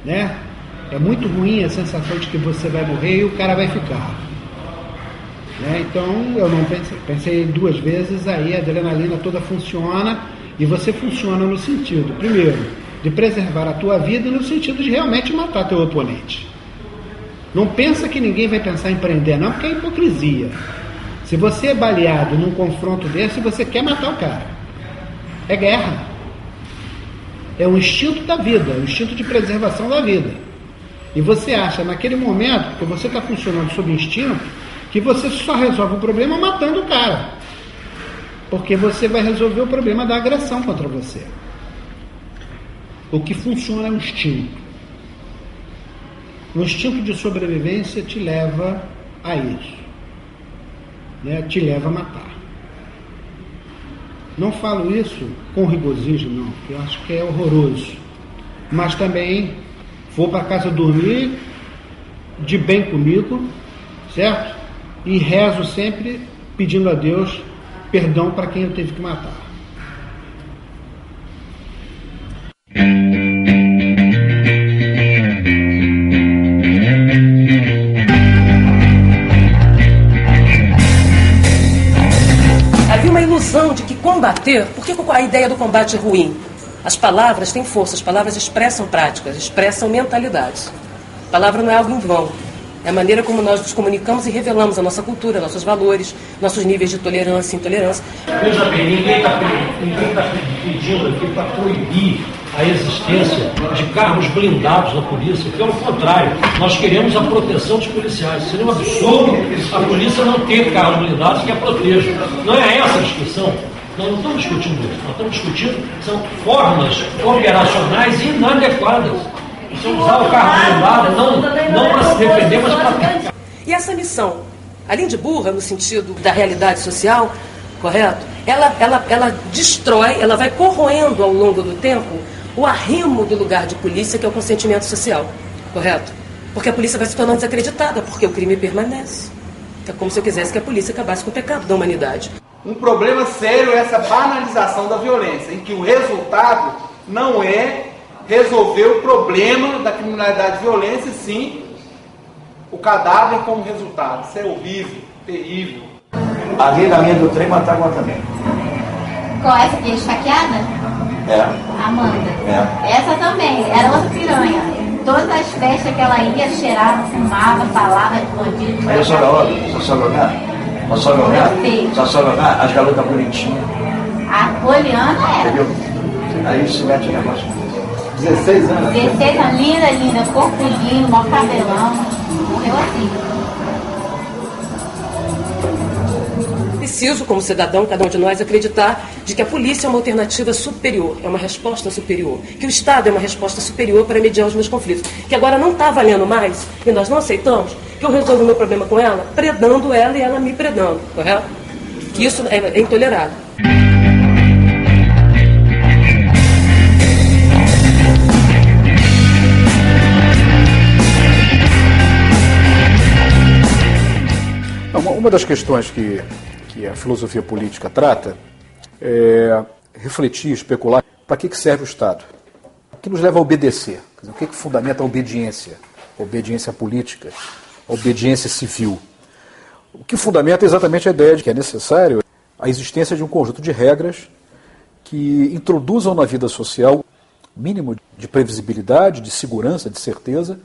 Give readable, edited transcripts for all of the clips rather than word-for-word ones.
né? É muito ruim a sensação de que você vai morrer e o cara vai ficar. Né? Então eu não pensei 2 vezes, aí a adrenalina toda funciona e você funciona no sentido, primeiro, de preservar a tua vida e no sentido de realmente matar teu oponente. Não pensa que ninguém vai pensar em prender, não, porque é hipocrisia. Se você é baleado num confronto desse, você quer matar o cara. É guerra. É um instinto da vida, um instinto de preservação da vida. E você acha, naquele momento, que você está funcionando sob instinto, que você só resolve o problema matando o cara. Porque você vai resolver o problema da agressão contra você. O que funciona é o instinto. O instinto de sobrevivência te leva a isso. Né? Te leva a matar. Não falo isso com regozijo, não, porque eu acho que é horroroso. Mas também vou para casa dormir de bem comigo, certo? E rezo sempre pedindo a Deus perdão para quem eu tive que matar. Havia uma ilusão de que combater... Por que a ideia do combate é ruim? As palavras têm força, as palavras expressam práticas, expressam mentalidades. A palavra não é algo em vão. É a maneira como nós nos comunicamos e revelamos a nossa cultura, nossos valores, nossos níveis de tolerância e intolerância. Veja bem, ninguém está pedindo aqui para proibir a existência de carros blindados na polícia. Pelo contrário, nós queremos a proteção dos policiais. Seria um absurdo a polícia não ter carros blindados que a protejam. Não é essa a discussão. Nós não estamos discutindo isso. Nós estamos discutindo são formas operacionais inadequadas. Você usar o carro blindado não para se defender, mas para... E essa missão, além de burra no sentido da realidade social, correto? Ela destrói, ela vai corroendo ao longo do tempo o arrimo do lugar de polícia, que é o consentimento social, correto? Porque a polícia vai se tornando desacreditada, porque o crime permanece. É como se eu quisesse que a polícia acabasse com o pecado da humanidade. Um problema sério é essa banalização da violência, em que o resultado não é resolver o problema da criminalidade e violência, sim o cadáver como resultado. Isso é horrível, terrível. Ali na linha do trem mataram também. Qual essa aqui, esfaqueada? É. Amanda. É. Essa também, era outra piranha. Todas as festas que ela ia, cheirava, fumava, falava de bandido. Aí a senhora olha, a senhora olhar, a senhora olhar, as garotas bonitinhas. A Poliana era. Entendeu? Aí se mete o negócio. 16 anos. 16 anos, linda, corpo lindo, mó cabelão. Morreu assim. Preciso, como cidadão, cada um de nós, acreditar de que a polícia é uma alternativa superior, é uma resposta superior, que o Estado é uma resposta superior para mediar os meus conflitos, que agora não está valendo mais, e nós não aceitamos, que eu resolvo o meu problema com ela, predando ela e ela me predando, correto? Que isso é intolerável. Uma das questões que a filosofia política trata é refletir, especular para que serve o Estado. O que nos leva a obedecer? Quer dizer, o que fundamenta a obediência política, a obediência civil? O que fundamenta exatamente a ideia de que é necessário a existência de um conjunto de regras que introduzam na vida social mínimo de previsibilidade, de segurança, de certeza,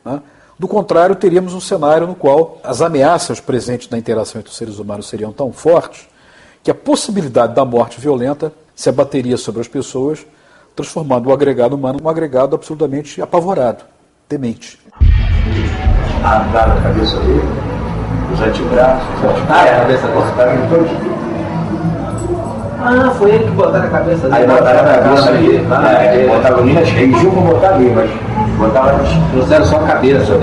né? Do contrário, teríamos um cenário no qual as ameaças presentes na interação entre os seres humanos seriam tão fortes que a possibilidade da morte violenta se abateria sobre as pessoas, transformando o agregado humano num agregado absolutamente apavorado, temente. Arrancaram a cabeça dele, os antebraços, a cabeça cortaram todos. Ah, foi ele que botaram a cabeça dele. Aí botaram a cabeça dele, botaram linhas, exigiam para botar ali, mas botaram, trouxeram só a cabeça.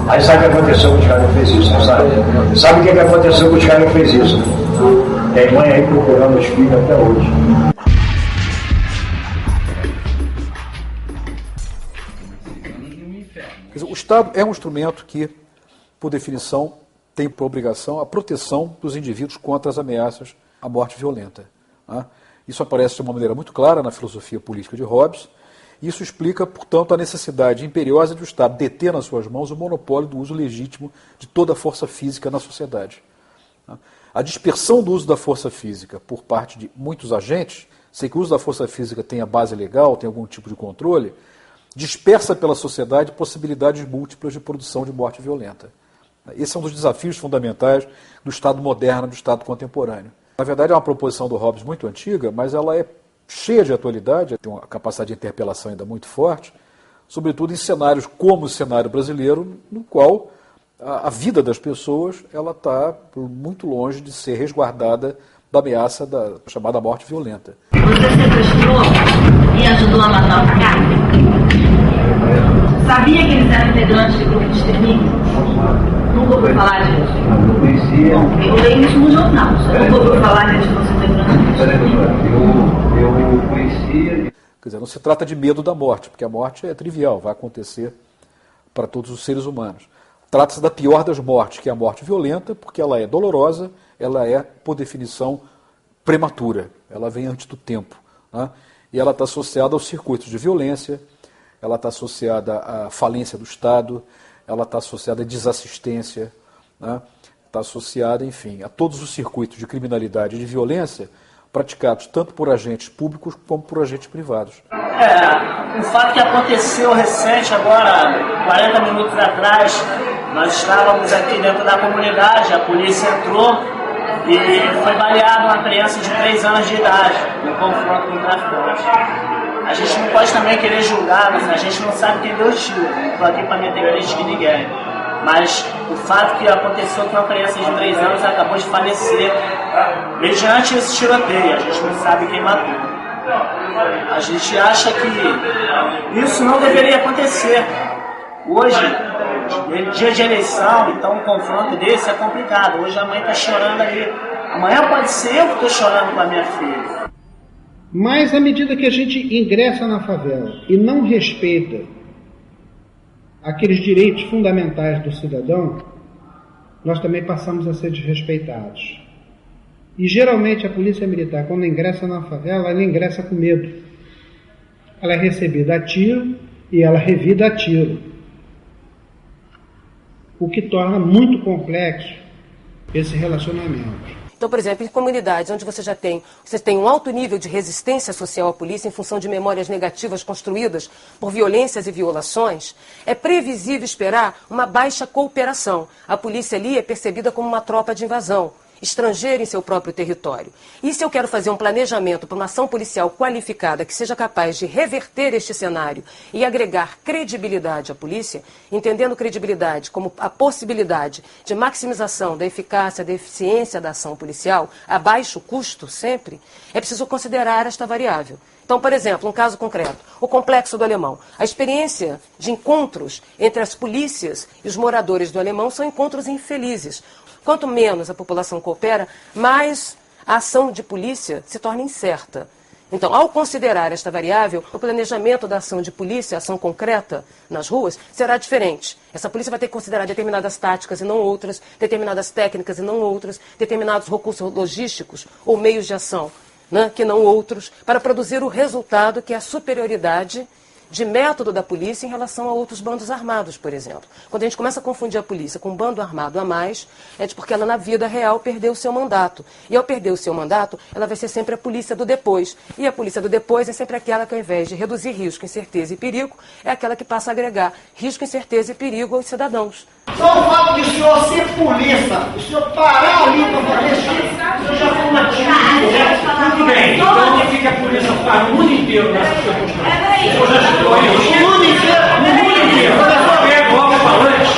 Aí sabe o que aconteceu com os caras que fez isso, não sabe? Sabe o que aconteceu com os caras que fez isso? Tem mãe aí procurando os filhos até hoje. Quer dizer, o Estado é um instrumento que, por definição, tem por obrigação a proteção dos indivíduos contra as ameaças à morte violenta. Né? Isso aparece de uma maneira muito clara na filosofia política de Hobbes, Isso explica, portanto, a necessidade imperiosa do Estado deter nas suas mãos o monopólio do uso legítimo de toda a força física na sociedade. A dispersão do uso da força física por parte de muitos agentes, sem que o uso da força física tenha base legal, tenha algum tipo de controle, dispersa pela sociedade possibilidades múltiplas de produção de morte violenta. Esse é um dos desafios fundamentais do Estado moderno, do Estado contemporâneo. Na verdade, é uma proposição do Hobbes muito antiga, mas ela é cheia de atualidade, tem uma capacidade de interpelação ainda muito forte, sobretudo em cenários como o cenário brasileiro, no qual a vida das pessoas ela está muito longe de ser resguardada da ameaça da chamada morte violenta. Você sequestrou e ajudou a matar o macaco? Sabia que eles eram integrantes de grupo de extermínio? Nunca ouviu falar disso? Não conhecia. Bom, eu leio isso no jornal. Você nunca ouviu falar de você integrante de grupo de extermínio? Eu conhecia. Quer dizer, não se trata de medo da morte, porque a morte é trivial, vai acontecer para todos os seres humanos. Trata-se da pior das mortes, que é a morte violenta, porque ela é dolorosa, ela é, por definição, prematura, ela vem antes do tempo, né? E ela está associada aos circuitos de violência, ela está associada à falência do Estado, ela está associada à desassistência, né? Está associada, enfim, a todos os circuitos de criminalidade e de violência praticados tanto por agentes públicos como por agentes privados. Um fato que aconteceu recente, agora, 40 minutos atrás, nós estávamos aqui dentro da comunidade, a polícia entrou e foi baleada uma criança de 3 anos de idade, no confronto com o traficante. A gente não pode também querer julgar, mas a gente não sabe quem deu o tiro. Não estou aqui para meter crítica em ninguém. Mas o fato que aconteceu que uma criança de 3 anos acabou de falecer mediante esse tiroteio, a gente não sabe quem matou. A gente acha que isso não deveria acontecer. Hoje, dia de eleição, então um confronto desse é complicado. Hoje a mãe está chorando ali. Amanhã pode ser eu que estou chorando com a minha filha. Mas à medida que a gente ingressa na favela e não respeita aqueles direitos fundamentais do cidadão, nós também passamos a ser desrespeitados. E geralmente a polícia militar, quando ingressa na favela, ela ingressa com medo. Ela é recebida a tiro e ela é revida a tiro. O que torna muito complexo esse relacionamento. Então, por exemplo, em comunidades onde você tem um alto nível de resistência social à polícia em função de memórias negativas construídas por violências e violações, é previsível esperar uma baixa cooperação. A polícia ali é percebida como uma tropa de invasão, estrangeira em seu próprio território. E se eu quero fazer um planejamento para uma ação policial qualificada que seja capaz de reverter este cenário e agregar credibilidade à polícia, entendendo credibilidade como a possibilidade de maximização da eficácia, da eficiência da ação policial, a baixo custo sempre, é preciso considerar esta variável. Então, por exemplo, um caso concreto, o Complexo do Alemão. A experiência de encontros entre as polícias e os moradores do Alemão são encontros infelizes. Quanto menos a população coopera, mais a ação de polícia se torna incerta. Então, ao considerar esta variável, o planejamento da ação de polícia, a ação concreta nas ruas, será diferente. Essa polícia vai ter que considerar determinadas táticas e não outras, determinadas técnicas e não outras, determinados recursos logísticos ou meios de ação, né, que não outros, para produzir o resultado que é a superioridade de método da polícia em relação a outros bandos armados, por exemplo. Quando a gente começa a confundir a polícia com um bando armado a mais, é porque ela na vida real perdeu o seu mandato. E ao perder o seu mandato, ela vai ser sempre a polícia do depois. E a polícia do depois é sempre aquela que, ao invés de reduzir risco, incerteza e perigo, é aquela que passa a agregar risco, incerteza e perigo aos cidadãos. Só o fato de o senhor ser polícia, o senhor parar ali para fazer isso, o senhor já foi uma tira. Muito bem, então o que a polícia faz no mundo inteiro nessa circunstância? Eu já estou aí. No mundo inteiro. Ela pega o alto-falante,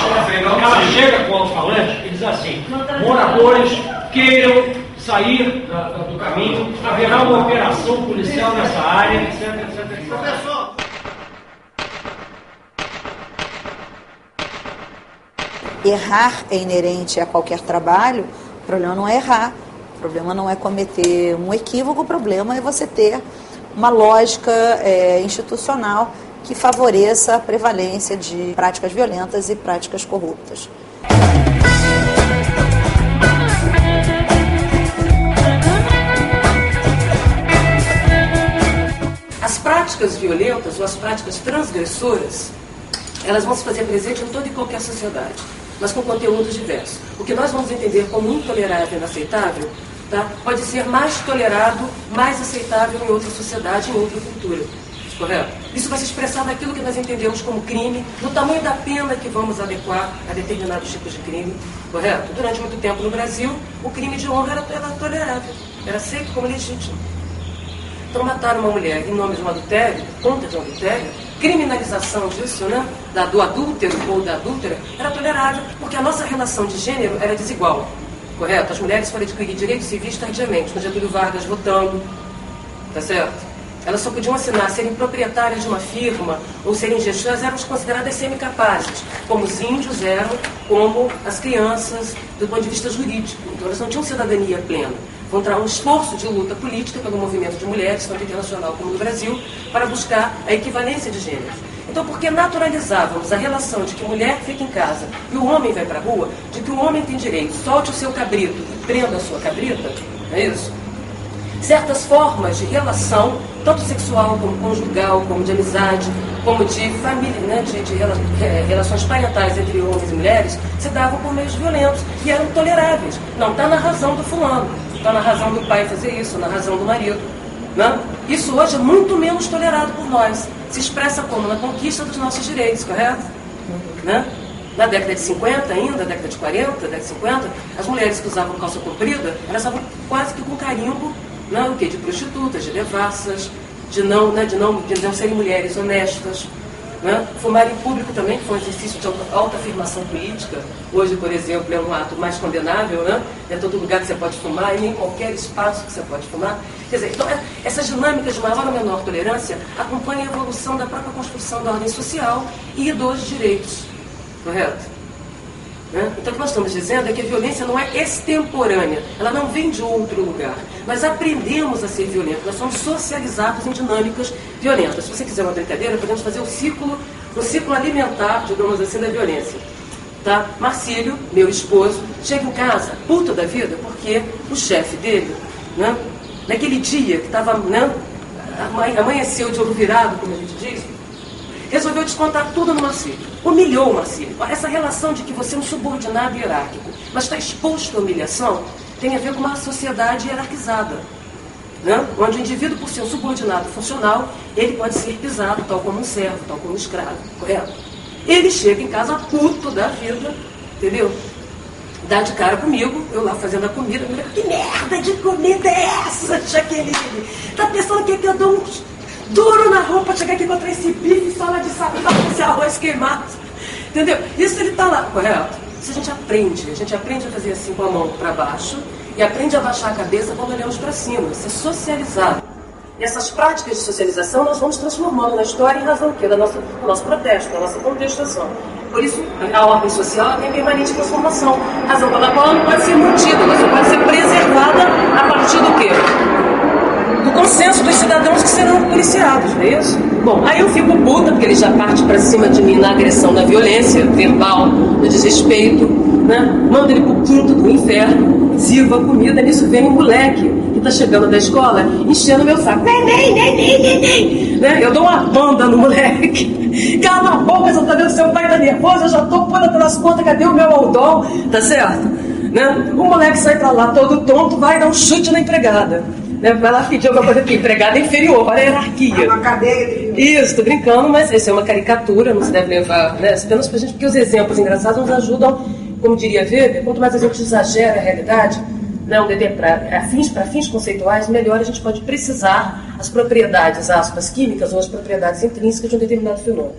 ela chega com o alto-falante e diz assim: moradores queiram sair do caminho, haverá uma operação policial nessa área, etc. Professor. Errar é inerente a qualquer trabalho, o problema não é errar, o problema não é cometer um equívoco, o problema é você ter uma lógica institucional que favoreça a prevalência de práticas violentas e práticas corruptas. As práticas violentas violentas ou as práticas transgressoras, elas vão se fazer presente em toda e qualquer sociedade, mas com conteúdos diversos. O que nós vamos entender como intolerável e inaceitável, tá, pode ser mais tolerado, mais aceitável em outra sociedade, em outra cultura. Correto? Isso vai se expressar naquilo que nós entendemos como crime, no tamanho da pena que vamos adequar a determinados tipos de crime. Correto? Durante muito tempo no Brasil, o crime de honra era tolerável, era aceito como legítimo. Então, matar uma mulher em nome de um adultério, conta de um adultério, criminalização disso, né, do adúltero ou da adúltera, era tolerável, porque a nossa relação de gênero era desigual. Correto? As mulheres foram adquirir direitos civis tardiamente, com Getúlio Vargas votando, tá certo? Elas só podiam assinar, serem proprietárias de uma firma ou serem gestoras, eram consideradas semicapazes, como os índios eram, como as crianças, do ponto de vista jurídico. Então, elas não tinham cidadania plena. Contra um esforço de luta política pelo movimento de mulheres, tanto internacional como no Brasil, para buscar a equivalência de gêneros. Então, porque naturalizávamos a relação de que mulher fica em casa e o homem vai para a rua, de que o homem tem direito, solte o seu cabrito e prenda a sua cabrita, é isso? Certas formas de relação, tanto sexual como conjugal, como de amizade, como de família, né, de relações parentais entre homens e mulheres, se davam por meios violentos e eram toleráveis. Não está na razão do fulano, está na razão do pai fazer isso, na razão do marido. Né? Isso hoje é muito menos tolerado por nós. Se expressa como? Na conquista dos nossos direitos, correto? Né? Na década de 50 ainda, década de 40, década de 50, as mulheres que usavam calça comprida, elas estavam quase que com carimbo, né, o quê? De prostitutas, de devassas, de não serem mulheres honestas. Né? Fumar em público também foi um exercício de autoafirmação política. Hoje, por exemplo, é um ato mais condenável, né? É todo lugar que você pode fumar e nem qualquer espaço que você pode fumar. Quer dizer, então, essas dinâmicas de maior ou menor tolerância acompanham a evolução da própria construção da ordem social e dos direitos. Correto? Né? Então, o que nós estamos dizendo é que a violência não é extemporânea, ela não vem de outro lugar. Nós aprendemos a ser violentos, nós somos socializados em dinâmicas violentas. Se você quiser uma brincadeira, podemos fazer o ciclo alimentar, digamos assim, da violência. Tá? Marcílio, meu esposo, chega em casa, puto da vida, porque o chefe dele, né, naquele dia que estava, né, amanheceu de olho virado, como a gente diz, resolveu descontar tudo no Marcílio. Humilhou o Marcílio. Essa relação de que você é um subordinado hierárquico, mas está exposto à humilhação, tem a ver com uma sociedade hierarquizada. Né? Onde o indivíduo, por ser um subordinado funcional, ele pode ser pisado, tal como um servo, tal como um escravo. Correto? Ele chega em casa puto da vida, entendeu? Dá de cara comigo, eu lá fazendo a comida, que merda de comida é essa, Jaqueline? Tá pensando que eu dou uns duro na roupa, chegar aqui contra esse bife, sala de salada, esse arroz queimado. Entendeu? Isso ele está lá, correto? Isso a gente aprende a fazer assim com a mão para baixo e aprende a baixar a cabeça quando olhamos para cima. Isso é socializado. E essas práticas de socialização nós vamos transformando na história em razão do quê? Do nosso protesto, da nossa contestação. Por isso, a ordem social tem permanente transformação. Razão pela qual ela não pode ser mantida, ela só pode ser preservada a partir do quê? Do consenso dos cidadãos que serão policiados, não é isso? Bom, aí eu fico puta, porque ele já parte pra cima de mim na agressão, na violência verbal, no desrespeito, né? Manda ele pro quinto do inferno, sirva a comida, nisso vem um moleque que tá chegando da escola, enchendo meu saco. Nem. Né? Eu dou uma banda no moleque. Cala a boca, você tá vendo que seu pai tá nervoso, eu já tô pula pelas contas, cadê o meu aldol? Tá certo? Né? O moleque sai pra lá todo tonto, vai dar um chute na empregada. Né? Vai lá pedir alguma coisa que empregada é inferior, olha a hierarquia. Uma cadeia. Isso, tô brincando, mas isso é uma caricatura, não se deve levar, né? Apenas pra gente, porque os exemplos engraçados nos ajudam, como diria Weber, quanto mais a gente exagera a realidade, né, para fins conceituais, melhor a gente pode precisar as propriedades, aspas, químicas ou as propriedades intrínsecas de um determinado fenômeno.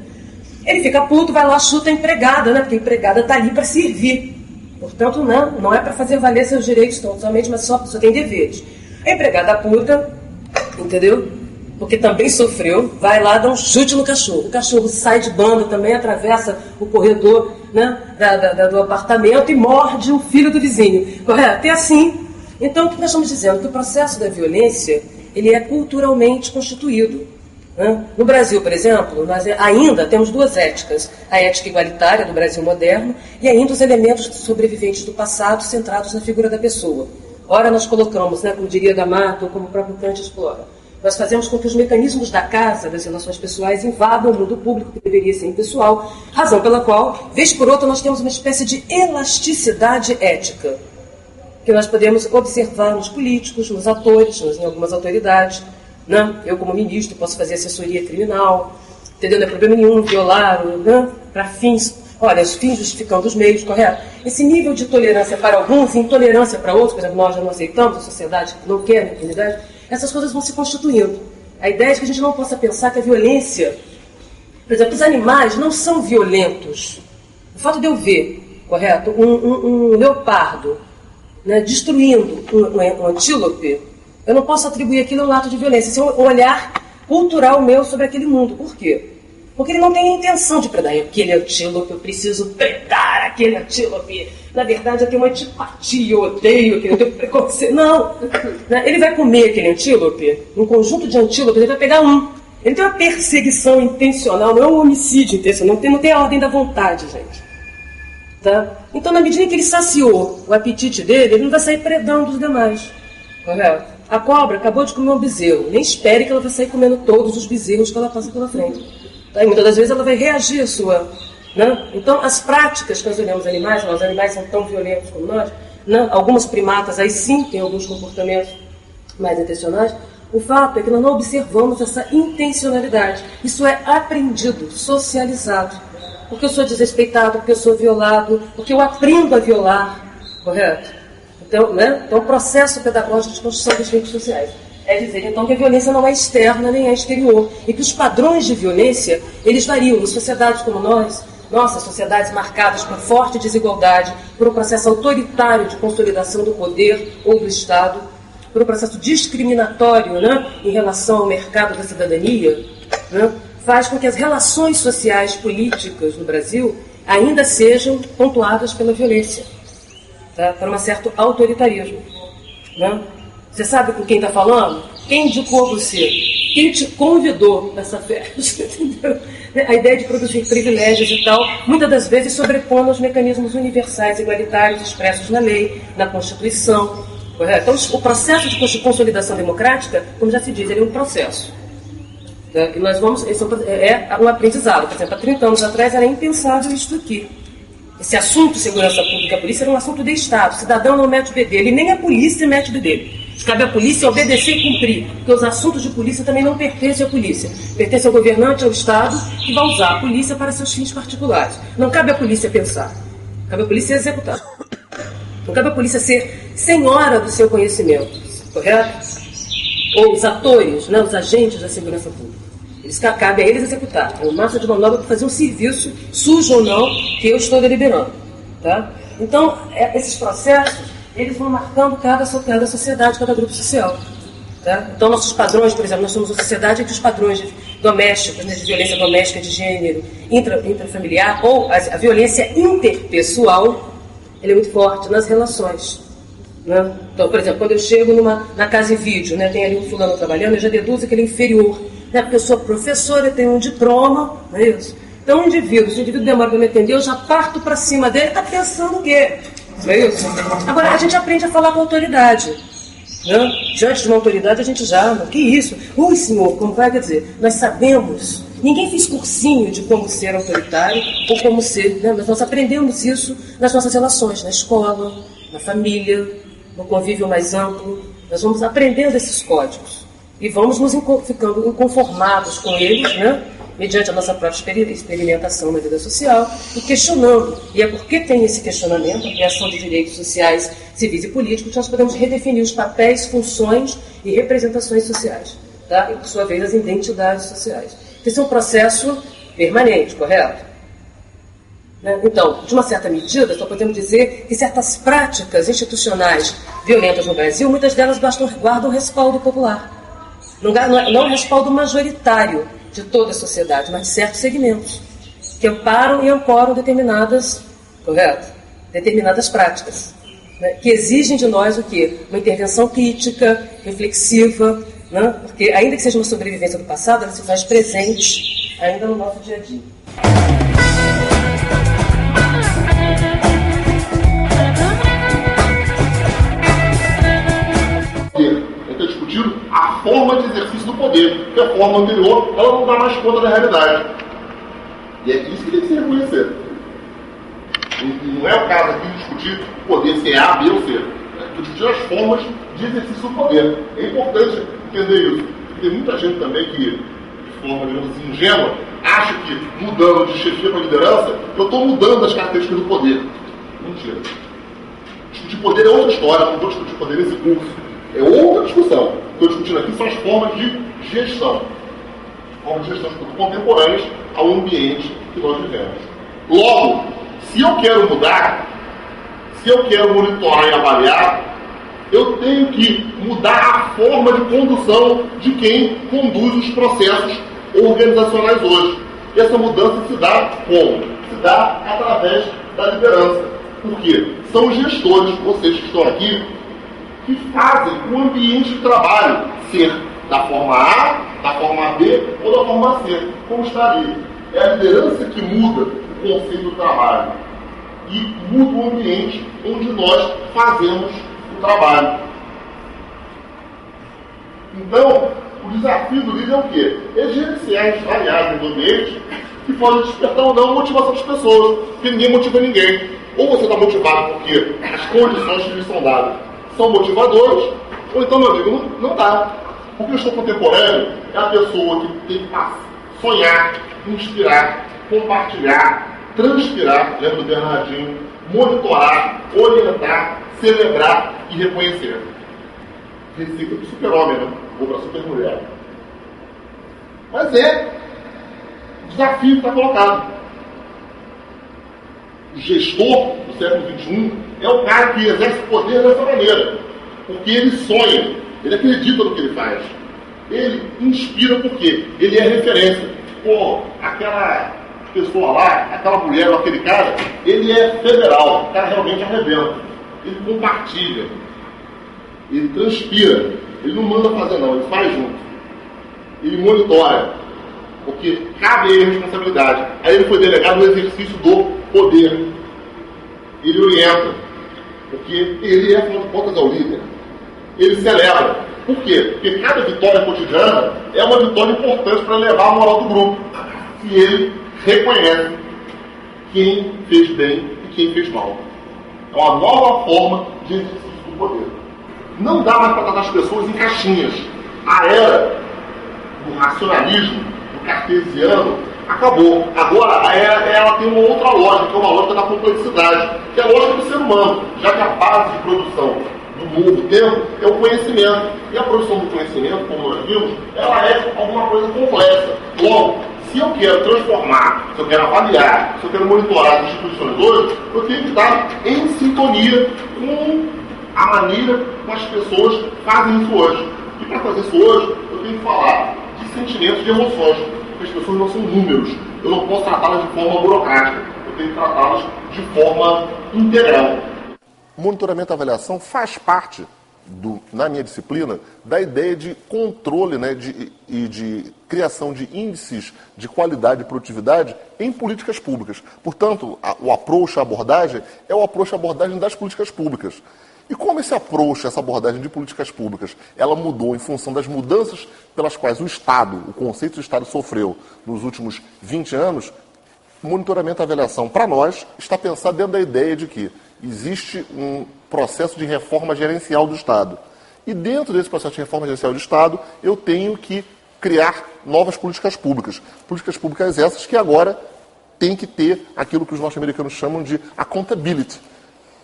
Ele fica puto, vai lá, chuta a empregada, né? Porque a empregada está ali para servir. Portanto, não é para fazer valer seus direitos totalmente, mas só tem deveres. A empregada puta, entendeu? Porque também sofreu, vai lá dar um chute no cachorro. O cachorro sai de banda também, atravessa o corredor, né, do apartamento e morde o filho do vizinho. Correto? É assim. Então, o que nós estamos dizendo? Que o processo da violência, ele é culturalmente constituído. Né? No Brasil, por exemplo, nós ainda temos duas éticas. A ética igualitária do Brasil moderno e ainda os elementos sobreviventes do passado centrados na figura da pessoa. Ora, nós colocamos, né, como diria D'Amato, ou como o próprio Kant explora, nós fazemos com que os mecanismos da casa, das relações pessoais, invadam o mundo público, que deveria ser impessoal, razão pela qual, vez por outra, nós temos uma espécie de elasticidade ética, que nós podemos observar nos políticos, nos atores, em algumas autoridades. Né? Eu, como ministro, posso fazer assessoria criminal, entendeu? Não é problema nenhum violar, né? Para fins, olha, os fins justificando os meios, correto? Esse nível de tolerância para alguns e intolerância para outros, por exemplo, nós já não aceitamos, a sociedade não quer a impunidade, essas coisas vão se constituindo. A ideia é que a gente não possa pensar que a violência, por exemplo, os animais não são violentos. O fato de eu ver, correto, um leopardo, né, destruindo um antílope, eu não posso atribuir aquilo a um ato de violência. Isso é um olhar cultural meu sobre aquele mundo. Por quê? Porque ele não tem a intenção de predar. Aquele antílope, eu preciso predar aquele antílope. Na verdade, eu tenho uma antipatia, eu odeio aquele, eu tenho preconceito. Não! Ele vai comer aquele antílope, um conjunto de antílopes, ele vai pegar um. Ele tem uma perseguição intencional, não é um homicídio intencional, não tem a ordem da vontade, gente. Tá? Então, na medida em que ele saciou o apetite dele, ele não vai sair predando os demais. Correto? A cobra acabou de comer um bezerro. Nem espere que ela vai sair comendo todos os bezerros que ela passa pela frente. Tá? E muitas das vezes ela vai reagir à sua... Né? Então, as práticas que nós olhamos animais, os animais são tão violentos como nós, né? Algumas primatas aí sim têm alguns comportamentos mais intencionais. O fato é que nós não observamos essa intencionalidade. Isso é aprendido, socializado. Porque eu sou desrespeitado, porque eu sou violado, porque eu aprendo a violar, correto? Então, né? Então, o processo pedagógico de construção dos vínculos sociais é dizer, então, que a violência não é externa nem é exterior, e que os padrões de violência, eles variam em sociedades como nós, nossas sociedades marcadas por forte desigualdade, por um processo autoritário de consolidação do poder ou do Estado, por um processo discriminatório, né, em relação ao mercado da cidadania, né, faz com que as relações sociais políticas no Brasil ainda sejam pontuadas pela violência, tá? Para um certo autoritarismo. Né? Você sabe com quem está falando? Quem indicou você? Quem te convidou nessa festa? Entendeu? A ideia de produzir privilégios e tal, muitas das vezes sobrepondo aos mecanismos universais igualitários expressos na lei, na Constituição. Correto? Então, o processo de consolidação democrática, como já se diz, ele é um processo. E nós vamos, esse é um aprendizado. Por exemplo, há 30 anos atrás era impensável isso aqui. Esse assunto de segurança pública e polícia era um assunto de Estado. O cidadão não mete o bedelho, e nem a polícia mete o bedelho. Cabe à polícia obedecer e cumprir, porque os assuntos de polícia também não pertencem à polícia. Pertence ao governante, ao Estado, que vai usar a polícia para seus fins particulares. Não cabe à polícia pensar, cabe à polícia executar. Não cabe à polícia ser senhora do seu conhecimento, correto? Ou os atores, né, os agentes da segurança pública. Cabe a eles executar. É uma massa de manobra para fazer um serviço, sujo ou não, que eu estou deliberando. Tá? Então, esses processos, eles vão marcando cada sociedade, cada grupo social. Tá? Então, nossos padrões, por exemplo, nós somos uma sociedade em que os padrões domésticos, né, de violência doméstica, de gênero, intrafamiliar, ou a violência interpessoal, ele é muito forte nas relações. Né? Então, por exemplo, quando eu chego na casa e vídeo, né, tem ali um fulano trabalhando, eu já deduzo que ele é inferior. Né, porque eu sou professora, eu tenho um diploma, não é isso? Então, se o indivíduo demora para me atender, eu já parto para cima dele, está pensando o quê? Não é isso? Agora, a gente aprende a falar com autoridade. Né? Diante de uma autoridade, a gente já, que isso? Oi, senhor, como vai? Quer dizer, nós sabemos, ninguém fez cursinho de como ser autoritário ou como ser, né? Mas nós aprendemos isso nas nossas relações, na escola, na família, no convívio mais amplo. Nós vamos aprendendo esses códigos e vamos nos ficando inconformados com eles, né? Mediante a nossa própria experimentação na vida social, e questionando. E é porque tem esse questionamento, a criação de direitos sociais, civis e políticos, que nós podemos redefinir os papéis, funções e representações sociais. Tá? E, por sua vez, as identidades sociais. Esse é um processo permanente, correto? Né? Então, de uma certa medida, só podemos dizer que certas práticas institucionais violentas no Brasil, muitas delas guardam respaldo popular. Não respaldo majoritário de toda a sociedade, mas de certos segmentos, que amparam e ancoram determinadas práticas, né, que exigem de nós o quê? Uma intervenção crítica, reflexiva, né, porque ainda que seja uma sobrevivência do passado, ela se faz presente ainda no nosso dia a dia. É ter discutido a forma de exercício do poder, porque a forma anterior ela não dá mais conta da realidade. E é isso que tem que se reconhecer. E não é o caso aqui de discutir o poder ser A, B ou C. É discutir as formas de exercício do poder. É importante entender isso. Porque tem muita gente também que, de forma, digamos assim, ingênua, acha que mudando de chefia para liderança, eu estou mudando as características do poder. Mentira. Discutir poder é outra história, não vou discutir poder nesse curso. É outra discussão. Estou discutindo aqui são as formas de gestão. Formas de gestão contemporâneas ao ambiente que nós vivemos. Logo, se eu quero mudar, se eu quero monitorar e avaliar, eu tenho que mudar a forma de condução de quem conduz os processos organizacionais hoje. E essa mudança se dá como? Se dá através da liderança. Por quê? São os gestores, vocês que estão aqui, que fazem o ambiente de trabalho ser da forma A, da forma B ou da forma C, como está ali. É a liderança que muda o conceito do trabalho e muda o ambiente onde nós fazemos o trabalho. Então, o desafio do líder é o quê? É gerenciar as variáveis do ambiente que podem despertar ou não a motivação das pessoas, porque ninguém motiva ninguém. Ou você está motivado porque as condições que lhe são dadas são motivadores, ou então, meu amigo, não dá. Porque o gestor contemporâneo é a pessoa que tem que sonhar, inspirar, compartilhar, transpirar, lembra do Bernardinho, monitorar, orientar, celebrar e reconhecer. Receita do super-homem, né? Ou para a super-mulher. Mas o desafio que está colocado. O gestor do século XXI é o cara que exerce poder dessa maneira. Porque ele sonha, ele acredita no que ele faz. Ele inspira porque ele é referência. Pô, aquela pessoa lá, aquela mulher ou aquele cara, ele é federal. O cara realmente arrebenta. Ele compartilha. Ele transpira. Ele não manda fazer não, ele faz junto. Ele monitora. Porque cabe a ele a responsabilidade. Aí ele foi delegado no exercício do poder. Ele orienta. Porque ele é, afinal de contas, é o líder. Ele celebra. Por quê? Porque cada vitória cotidiana é uma vitória importante para levar a moral do grupo. E ele reconhece quem fez bem e quem fez mal. É uma nova forma de exercício do poder. Não dá mais para tratar as pessoas em caixinhas. A era do racionalismo, do cartesiano, acabou. Agora, ela tem uma outra lógica, que é uma lógica da complexidade, que é a lógica do ser humano, já que a base de produção do novo tempo é o conhecimento. E a produção do conhecimento, como nós vimos, ela é alguma coisa complexa. Logo, se eu quero transformar, se eu quero avaliar, se eu quero monitorar as instituições hoje, eu tenho que estar em sintonia com a maneira como as pessoas fazem isso hoje. E para fazer isso hoje, eu tenho que falar de sentimentos, de emoções. Porque as pessoas não são números. Eu não posso tratá-las de forma burocrática. Eu tenho que tratá-las de forma integral. Monitoramento e avaliação faz parte, na minha disciplina, da ideia de controle, né, e de criação de índices de qualidade e produtividade em políticas públicas. Portanto, o approach, a abordagem, é o approach, a abordagem das políticas públicas. E como esse approach, essa abordagem de políticas públicas, ela mudou em função das mudanças pelas quais o Estado, o conceito de Estado sofreu nos últimos 20 anos, monitoramento e avaliação, para nós, está pensado dentro da ideia de que existe um processo de reforma gerencial do Estado. E dentro desse processo de reforma gerencial do Estado, eu tenho que criar novas políticas públicas. Políticas públicas essas que agora têm que ter aquilo que os norte-americanos chamam de accountability.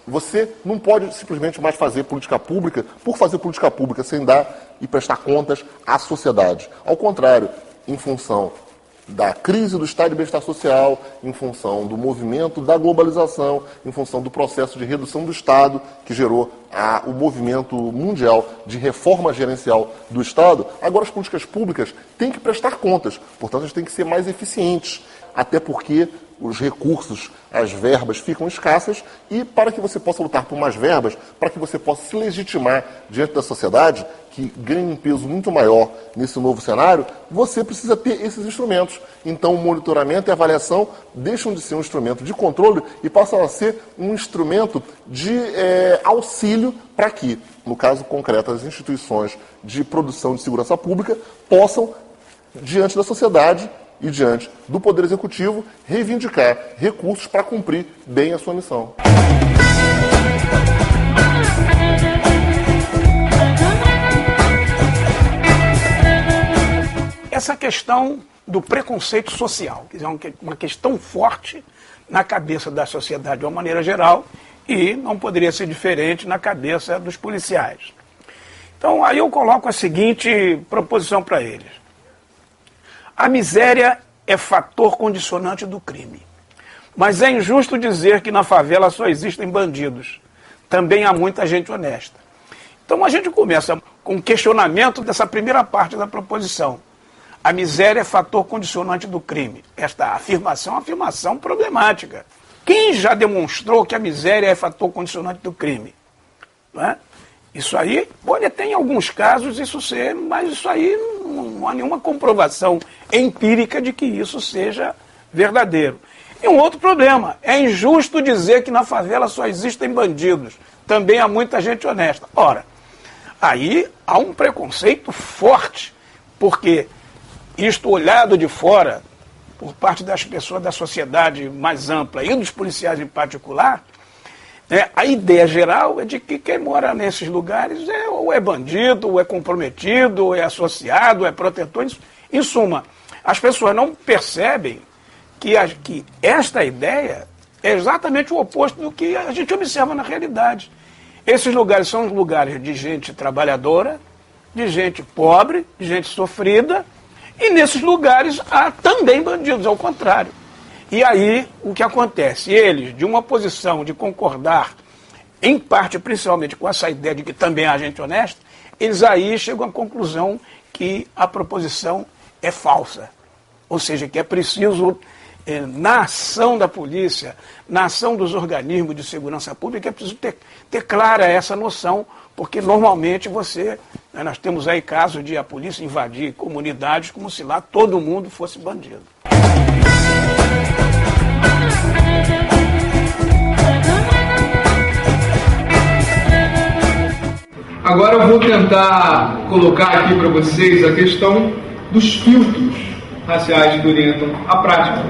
Você não pode simplesmente mais fazer política pública por fazer política pública sem dar e prestar contas à sociedade. Ao contrário, em função da crise do estado de bem-estar social, em função do movimento da globalização, em função do processo de redução do Estado, que gerou o movimento mundial de reforma gerencial do Estado, agora as políticas públicas têm que prestar contas, portanto, elas têm que ser mais eficientes, até porque os recursos, as verbas ficam escassas, e para que você possa lutar por mais verbas, para que você possa se legitimar diante da sociedade, que ganha um peso muito maior nesse novo cenário, você precisa ter esses instrumentos. Então, o monitoramento e a avaliação deixam de ser um instrumento de controle e passam a ser um instrumento de auxílio para que, no caso concreto, as instituições de produção de segurança pública possam, diante da sociedade e diante do Poder Executivo, reivindicar recursos para cumprir bem a sua missão. Essa questão do preconceito social, que é uma questão forte na cabeça da sociedade de uma maneira geral e não poderia ser diferente na cabeça dos policiais. Então, aí eu coloco a seguinte proposição para eles. A miséria é fator condicionante do crime. Mas é injusto dizer que na favela só existem bandidos. Também há muita gente honesta. Então a gente começa com um questionamento dessa primeira parte da proposição. A miséria é fator condicionante do crime. Esta afirmação é uma afirmação problemática. Quem já demonstrou que a miséria é fator condicionante do crime? Não é? Isso aí pode até em alguns casos isso ser, mas isso aí não há nenhuma comprovação empírica de que isso seja verdadeiro. E um outro problema, é injusto dizer que na favela só existem bandidos, também há muita gente honesta. Ora, aí há um preconceito forte, porque isto olhado de fora, por parte das pessoas da sociedade mais ampla e dos policiais em particular, a ideia geral é de que quem mora nesses lugares ou é bandido, ou é comprometido, ou é associado, ou é protetor. Em suma, as pessoas não percebem que esta ideia é exatamente o oposto do que a gente observa na realidade. Esses lugares são os lugares de gente trabalhadora, de gente pobre, de gente sofrida, e nesses lugares há também bandidos, ao contrário. E aí, o que acontece? Eles, de uma posição de concordar, em parte, principalmente, com essa ideia de que também há gente honesta, eles aí chegam à conclusão que a proposição é falsa. Ou seja, que é preciso, na ação da polícia, na ação dos organismos de segurança pública, é preciso ter clara essa noção, porque normalmente nós temos aí casos de a polícia invadir comunidades como se lá todo mundo fosse bandido. Agora eu vou tentar colocar aqui para vocês a questão dos filtros raciais que orientam a prática.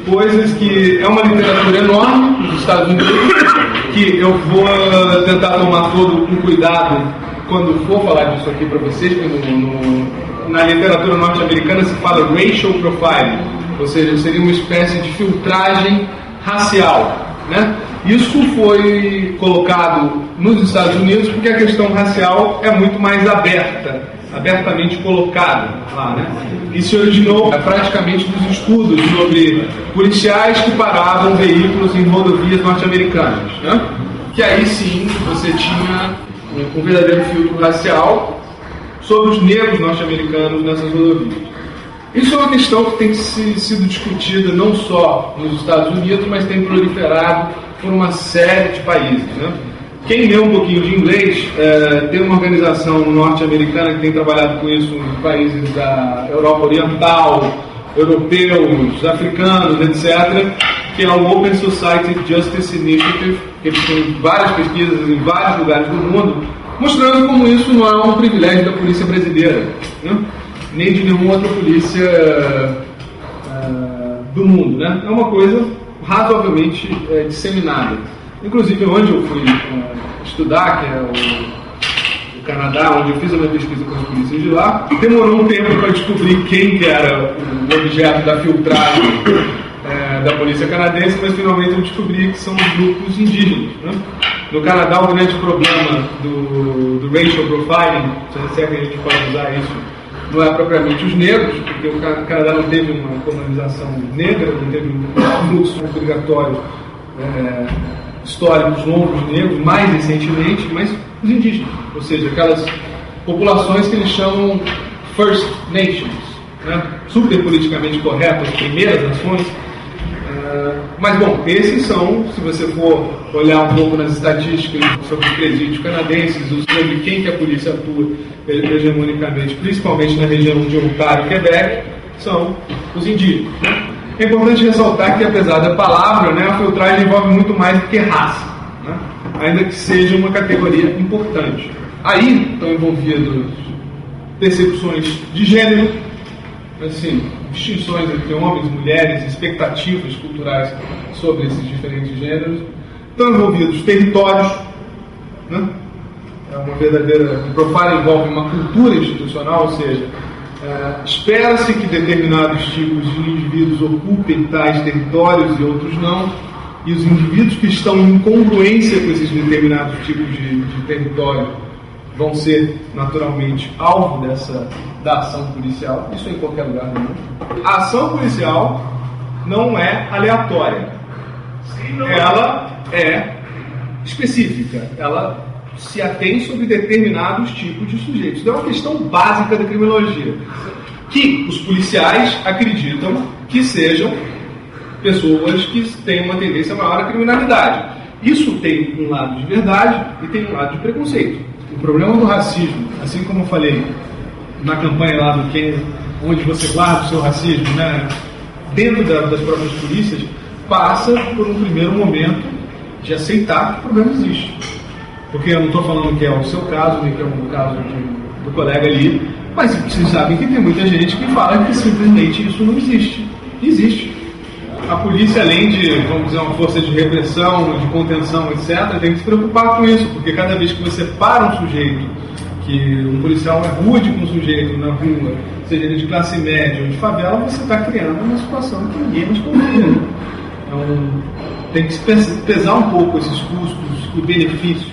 Coisas que é uma literatura enorme nos Estados Unidos, que eu vou tentar tomar todo um cuidado quando for falar disso aqui para vocês, porque na literatura norte-americana se fala racial profiling, ou seja, seria uma espécie de filtragem racial, né? Isso foi colocado nos Estados Unidos porque a questão racial é muito mais abertamente colocada lá, né? E se originou praticamente dos estudos sobre policiais que paravam veículos em rodovias norte-americanas, né? Que aí sim você tinha um verdadeiro filtro racial sobre os negros norte-americanos nessas rodovias. Isso é uma questão que tem sido discutida não só nos Estados Unidos, mas tem proliferado por uma série de países, né? Quem lê um pouquinho de inglês, tem uma organização norte-americana que tem trabalhado com isso em países da Europa Oriental, europeus, africanos, etc., que é o Open Society Justice Initiative, que eles têm várias pesquisas em vários lugares do mundo, mostrando como isso não é um privilégio da polícia brasileira, né? Nem de nenhuma outra polícia do mundo, né? É uma coisa razoavelmente disseminada. Inclusive, onde eu fui estudar, que é o Canadá, onde eu fiz a minha pesquisa com as polícias de lá, demorou um tempo para descobrir quem que era o objeto da filtragem da polícia canadense, mas finalmente eu descobri que são os grupos indígenas, né? No Canadá, o grande problema do racial profiling, se é que a gente pode usar isso, não é propriamente os negros, porque o Canadá não teve uma colonização negra, não teve um fluxo obrigatório históricos longos negros, mais recentemente, mas os indígenas, ou seja, aquelas populações que eles chamam First Nations, né, super politicamente correto, as primeiras ações. Mas, bom, esses são, se você for olhar um pouco nas estatísticas sobre os presídios canadenses, sobre quem que a polícia atua hegemonicamente, principalmente na região de Ontário e Quebec, são os indígenas. É importante ressaltar que, apesar da palavra, né, a filtragem envolve muito mais do que raça, né, ainda que seja uma categoria importante. Aí estão envolvidos percepções de gênero, assim, distinções entre homens e mulheres, expectativas culturais sobre esses diferentes gêneros. Estão envolvidos territórios, né? É uma verdadeira... O profile envolve uma cultura institucional, ou seja, espera-se que determinados tipos de indivíduos ocupem tais territórios e outros não, e os indivíduos que estão em incongruência com esses determinados tipos de território vão ser naturalmente alvo da ação policial. Isso em qualquer lugar do mundo. A ação policial não é aleatória. Ela é específica. Ela se atém sobre determinados tipos de sujeitos. Então é uma questão básica da criminologia, que os policiais acreditam que sejam pessoas que têm uma tendência maior à criminalidade. Isso tem um lado de verdade e tem um lado de preconceito. O problema do racismo, assim como eu falei na campanha lá do Kennedy, onde você guarda o seu racismo, né, dentro das próprias polícias, passa por um primeiro momento de aceitar que o problema existe. Porque eu não estou falando que é o seu caso, nem que é o caso do colega ali, mas vocês sabem que tem muita gente que fala que simplesmente isso não existe. Existe. A polícia, além de, vamos dizer, uma força de repressão, de contenção, etc., tem que se preocupar com isso, porque cada vez que você para um sujeito, que um policial é rude com um sujeito na rua, seja ele de classe média ou de favela, você está criando uma situação que ninguém mais confia. Então, tem que pesar um pouco esses custos e benefícios.